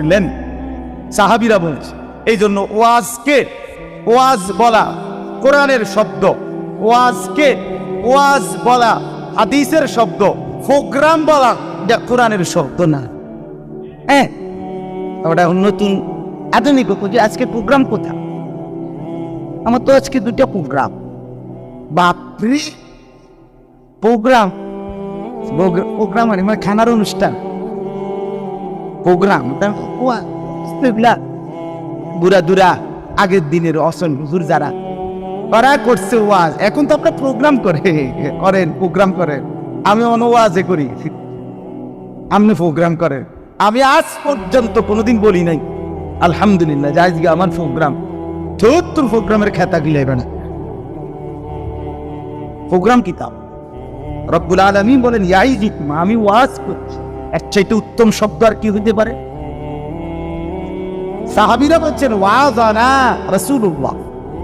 করলেন, সাহাবীরা বলছে। এই জন্য ওয়াজকে ওয়াজ বলা কোরআনের শব্দ, ওয়াজকে ওয়াজ বলা হাদিসের শব্দ, প্রোগ্রাম বলা এটা কোরআনের শব্দ না। হ্যাঁ, ওটা নতুন আধুনিক যে আজকে প্রোগ্রাম কোথায়? আমার তো আজকে 2টা প্রোগ্রাম। বাপরে, প্রোগ্রাম প্রোগ্রাম মানে খানার অনুষ্ঠান, প্রোগ্রাম বুড়া দুরা আগের দিনের অসন হুজুর যারা তারা করছে ওয়াজ, এখন তো আপনার প্রোগ্রাম করেন প্রোগ্রাম করেন। আমি ওয়াজে করি, আপনি প্রোগ্রাম করেন। আমি আজ পর্যন্ত কোনোদিন বলি নাই আলহামদুলিল্লাহ যাই আমার প্রোগ্রাম, ৭০ প্রোগ্রামের খেতা গিলাইবে না। প্রোগ্রাম কিতাব রব্বুল আলামিন বলেন ইয়াইজিকুম, আমি ওয়াজ করছি, এর চাইতে উত্তম শব্দ আর কি হইতে পারে? সাহাবীরা বলছেন ওয়াজানা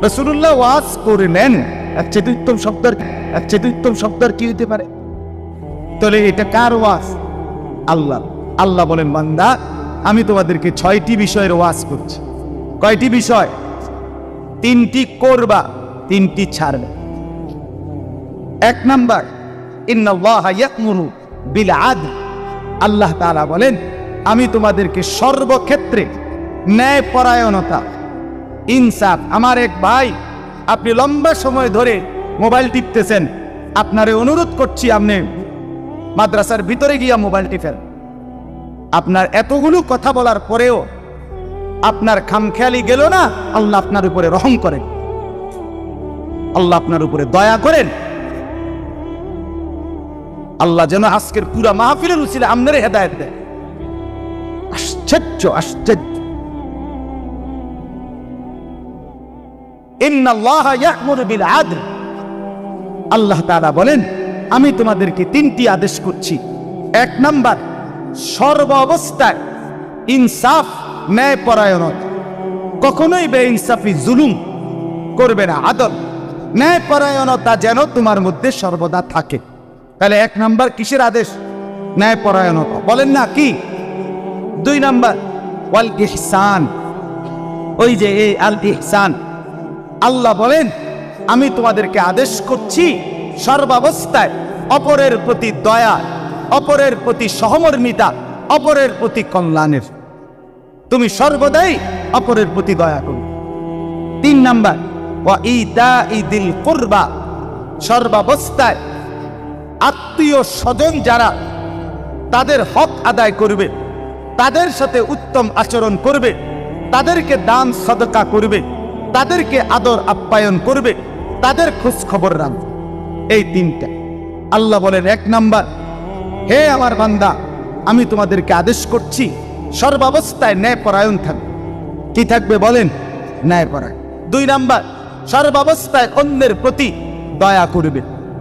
রাসূলুল্লাহ ওয়াজ করলেন, এর চাইতে উত্তম শব্দ আর কি হইতে পারে? তাহলে এটা কার ওয়াজ? আল্লাহ। আল্লাহ বলেন বান্দা আমি তোমাদেরকে 6টি বিষয়ের ওয়াজ করছি। কয়টি বিষয়? 3টি করবা, 3টি ছাড়বে। 1 নাম্বার, ইন্নাল্লাহা ইয়া'মুরু বিল আদল, আল্লাহ তাআলা বলেন আমি তোমাদেরকে সর্বক্ষেত্রে ন্যায়পরায়ণতা, ইনসাফ। আমার এক ভাই, আপনি লম্বা সময় ধরে মোবাইল টিপতেছেন, আপনারে অনুরোধ করছি আপনি মাদ্রাসার ভিতরে গিয়া মোবাইল টিপেন। আপনার এতগুলো কথা বলার পরেও আপনার খামখেয়ালি গেল না, আল্লাহ আপনার উপরে রহম করেন, আল্লাহ আপনার উপরে দয়া করেন। আল্লাহ যেন আজকের পুরা মাহফিলের উসিলে আপনারে হেদায়েত দেয়। আশ্চর্য আশ্চর্য। ইন্নাল্লাহা ইয়া'মুরু বিল আদল, আল্লাহ তাআলা বলেন আমি তোমাদেরকে 3টি আদেশ করছি। 1 নাম্বার, সর্ব অবস্থায় ইনসাফ, ন্যায়পরায়ণতা, কখনোই বেইনসাফি জুলুম করবে না। আদল, ন্যায়পরায়ণতা যেন তোমার মধ্যে সর্বদা থাকে। তাহলে 1 নাম্বার কিসের আদেশ? ন্যায়পরায়ণতা। বলেন না কি? 2 নাম্বার ওয়াল ইহসান, ওই যে এই আল ইহসান, আল্লাহ বলেন আমি তোমাদেরকে আদেশ করছি সর্বাবস্থায় অপরের প্রতি দয়া, অপরের প্রতি সহমর্মিতা, অপরের প্রতি কল্যাণের। তুমি সর্বদাই অপরের প্রতি দয়া করো। 3 নাম্বার ওয়া ইতাইদিল কুরবা, সর্বাবস্থায় আত্মীয় স্বজন যারা তাদের হক আদায় করবে, তাদের সাথে উত্তম আচরণ করবে, তাদেরকে দান সদকা করবে, তাদেরকে আদর আপ্যায়ন করবে, তাদের খোঁজ খবর রাখবে। এই 3টা আল্লাহ বলেন 1 নাম্বার, হে আমার বান্দা আমি তোমাদেরকে আদেশ করছি সর্বাবস্থায় ন্যায়পরায়ণ থাকবে। কি থাকবে বলেন? ন্যায়পরায়ণ। 2 নাম্বার, সর্বাবস্থায় অন্যের প্রতি দয়া করবে।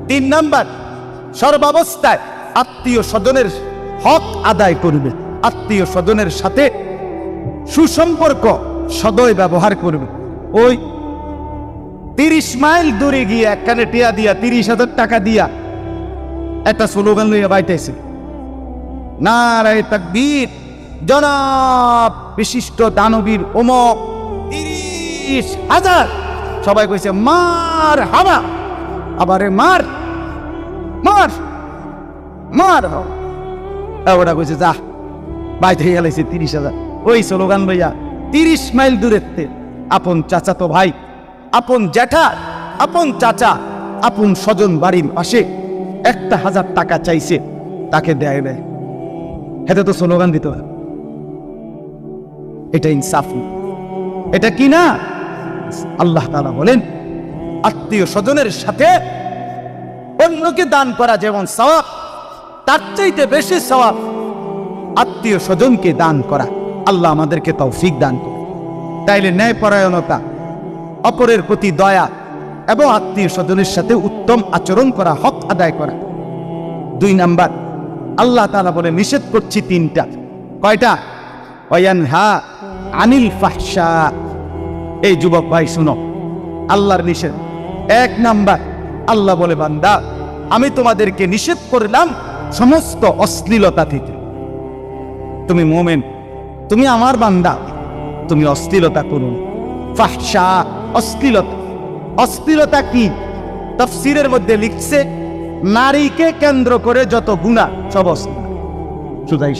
3 নাম্বার, সর্বাবস্থায় আত্মীয় স্বজনের হক আদায় করবে, আত্মীয় স্বজনের সাথে সুসম্পর্ক সদয় ব্যবহার করবে। ওই 30 মাইল দূরে গিয়ে একখানে টিয়া দিয়া 30,000 টাকা দিয়া একটা স্লোগান লইয়া বাইতেছে, নারায়ে তাকবীর, জনাব বিশিষ্ট দানবীর অমক 30,000। সবাই কইছে মার হাবা, আবারে মার মার মার। ওটা কইছে যা বাইতে গেলাইছে 30,000। ওই স্লোগান লইয়া 30 মাইল দূরেতে আপন চাচাতো ভাই, আপন জ্যাঠা, আপন চাচা, আপন স্বজন বাড়ির পাশে 1,000 টাকা চাইছে, তাকে দেয় দেয়। এটা তো স্লোগান দিতে হয়। এটা ইনসাফ, এটা কি না? আল্লাহ তাআলা বলেন আত্মীয় স্বজনের সাথে অন্যকে দান করা যেমন সওয়াব, তার চাইতে বেশি সওয়াব আত্মীয় স্বজনকে দান করা। আল্লাহ আমাদেরকে তৌফিক দান করে। তাইলে ন্যায়পরায়ণতা, অপরের প্রতি দয়া এবং আত্মীয় স্বজনের সাথে উত্তম আচরণ করা, হক আদায় করা। 2 নাম্বার আল্লাহ তাআলা বলে নিষেধ করছি 3টা। কয়টা? ওয়ায়ানহা আনিল ফাহশা। এই যুবক ভাই শুনো, আল্লাহর নিষেধ 1 নাম্বার, আল্লাহ বলে বান্দা আমি তোমাদেরকে নিষেধ করলাম সমস্ত অশ্লীলতা থেকে। তুমি মুমিন, তুমি আমার বান্দা, তুমি অশ্লীলতা করো। ফাহশা, অশ্লীলতা। অশ্লীলতা কি? তাফসীরের মধ্যে লিখছে, নারীকে কেন্দ্র করে যত গুনাহ সব অশ্লীল। শুধাই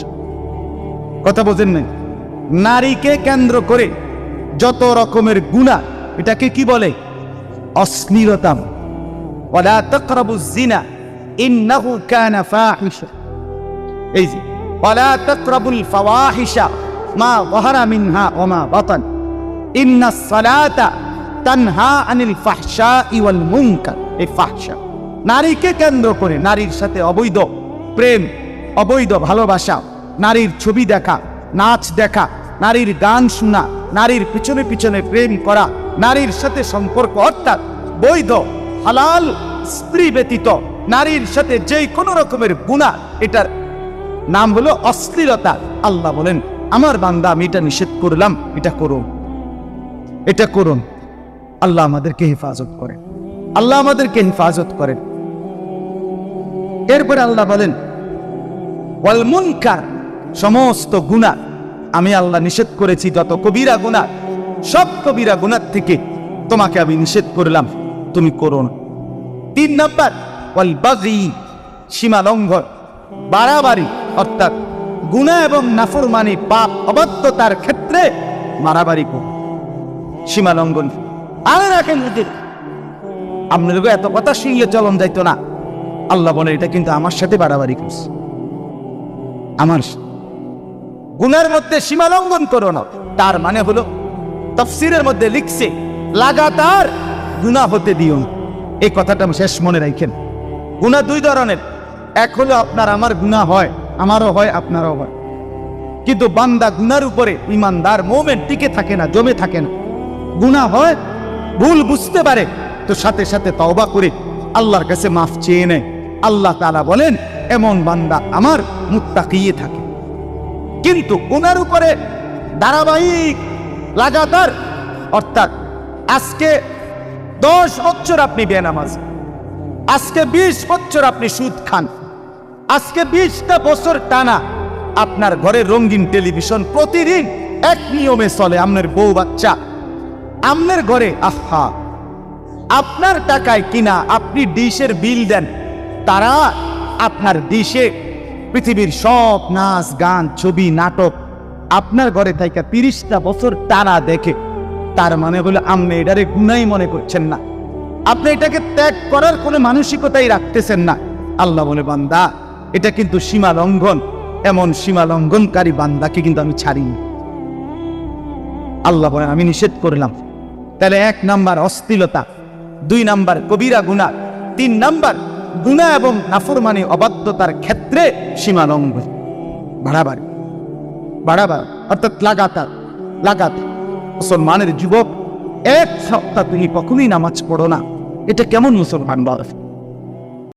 কথা বোঝেন নাই? নারীকে কেন্দ্র করে যত রকমের গুনাহ, এটাকে কি বলে? অশ্লীলতা। ওয়ালা তাকরাবুজ জিনা ইন্নাহু কানা ফাহিশা। এই যে ওয়ালা তাকরাবুল ফাওয়াহিশা মা যাহারা মিনহা ওয়া মা বাতান ইন্নাস সালাতা তানহা আনিল ফাহশাই ওয়াল মুনকার। এই ফাহশা নারীকে কেন্দ্র করে, নারীর সাথে অবৈধ প্রেম, অবৈধ ভালোবাসা, নারীর ছবি দেখা, নাচ দেখা, নারীর গান শোনা, নারীর পিছনে পিছনে প্রেম করা, নারীর সাথে সম্পর্ক, অর্থাৎ বৈধ হালাল স্ত্রী ব্যতীত নারীর সাথে যে কোনো রকমের গুনাহ, এটার নাম হলো অশ্লীলতা। আল্লাহ বলেন, আমার বান্দা আমি এটা নিষেধ করলাম, এটা করুন, এটা করুন। আল্লাহ আমাদেরকে হেফাজত করেন, আল্লাহ আমাদেরকে হেফাজত করেন। এরপরে আল্লাহ বলেন, ওয়াল মুনকার, সমস্ত গুনাহ আমি আল্লাহ নিষেধ করেছি। যত কবিরা গুনাহ, সব কবিরা গুনাহ থেকে তোমাকে আমি নিষেধ করলাম, তুমি করো না। 3 নাম্বার, ওয়াল বাগি, সীমা লঙ্ঘন, বাড়াবাড়ি, অর্থাৎ গুনাহ এবং নাফরমানি, পাপ অবাধ্যতার ক্ষেত্রে মারাবাড়ি করো, সীমা লঙ্ঘন। আর রাখেন আপনার এত কথা শুনলে চলন যাইতো না। আল্লাহ বলে, এটা কিন্তু আমার সাথে বাড়াবাড়ি করছে। আমার গুনার মধ্যে সীমা লঙ্ঘন করো না, তার মানে হলো তাফসীরের মধ্যে লিখছে লাগাতার গুনাহ হতে দিও না। এই কথাটা শেষ মনে রাখেন। গুনাহ 2 ধরনের, এক হলো আপনার আমার গুনাহ হয়, আমারও হয়, আপনারও হয়। কিন্তু বান্দা গুনার উপরে ইমানদার মুমিন টিকে থাকে না, জমে থাকে না। গুনাহ হয়, ভুল বুঝতে পারে, তো সাথে সাথে তওবা করে আল্লাহর কাছে মাফ চেয়ে নেয়। আল্লাহ তাআলা বলেন, এমন বান্দা আমার মুত্তাকি থাকে। কিন্তু গুনার উপরে ধারাবাহিক লাগাতার, অর্থাৎ আজকে 10 বছর আপনি বেনামাজ, আজকে 20 বছর আপনি সুদ খান, আজকে 20টা বছর টানা আপনার ঘরে রঙিন টেলিভিশন প্রতিদিন এক নিয়মে চলে, আপনার বউ বাচ্চা আপনার ঘরে, আহা, আপনার টাকায় কিনা আপনি ডিশের বিল দেন, তারা আপনার ডিশে পৃথিবীর সব নাচ গান ছবি নাটক আপনার ঘরে থাকা 30টা বছর টানা দেখে। তার মানে হলো আপনি এটারে গুনাই মনে করছেন না, আপনি এটাকে ত্যাগ করার কোনো মানসিকতাই রাখতেছেন না। আল্লাহ বলে, বান্দা এটা কিন্তু সীমা লঙ্ঘন, এমন সীমা লঙ্ঘনকারী বান্দাকে কিন্তু আমি ছাড়িনি। আল্লাহ বলেন, আমি নিষেধ করলাম। তাহলে 1 নাম্বার অশ্লীলতা, 2 নাম্বার কবিরা গুনাহ, 3 নাম্বার গুনাহ এবং নাফরমানি অবাধ্যতার ক্ষেত্রে সীমা লঙ্ঘন, বাড়াবাড়ি, বাড়াবাড়ি, অর্থাৎ লাগাতার লাগাতার। মুসলমানের যুবক, 1 সপ্তাহ তুমি কখনোই নামাজ পড়ো না, এটা কেমন মুসলমান বল?